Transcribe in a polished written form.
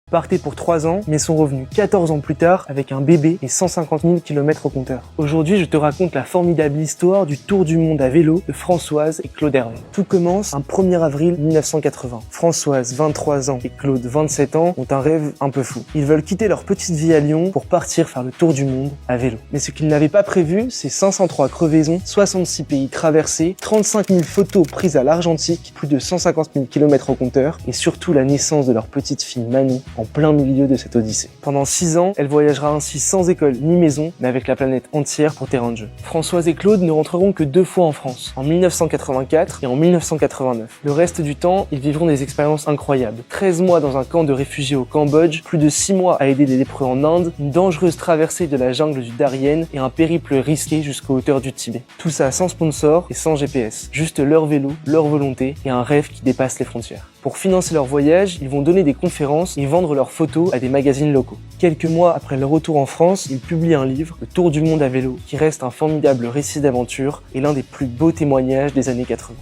Partait pour 3 ans, mais sont revenus 14 ans plus tard avec un bébé et 150 000 km au compteur. Aujourd'hui, je te raconte la formidable histoire du tour du monde à vélo de Françoise et Claude Hervé. Tout commence un 1er avril 1980. Françoise, 23 ans, et Claude, 27 ans, ont un rêve un peu fou. Ils veulent quitter leur petite vie à Lyon pour partir faire le tour du monde à vélo. Mais ce qu'ils n'avaient pas prévu, c'est 503 crevaisons, 66 pays traversés, 35 000 photos prises à l'argentique, plus de 150 000 km au compteur, et surtout la naissance de leur petite fille Manu, en plein milieu de cette odyssée. Pendant 6 ans, elle voyagera ainsi sans école ni maison, mais avec la planète entière pour terrain de jeu. Françoise et Claude ne rentreront que 2 fois en France, en 1984 et en 1989. Le reste du temps, ils vivront des expériences incroyables. 13 mois dans un camp de réfugiés au Cambodge, plus de 6 mois à aider des lépreux en Inde, une dangereuse traversée de la jungle du Darien et un périple risqué jusqu'aux hauteurs du Tibet. Tout ça sans sponsor et sans GPS. Juste leur vélo, leur volonté et un rêve qui dépasse les frontières. Pour financer leur voyage, ils vont donner des conférences et vendre leurs photos à des magazines locaux. Quelques mois après leur retour en France, ils publient un livre, Le Tour du monde à vélo, qui reste un formidable récit d'aventure et l'un des plus beaux témoignages des années 80.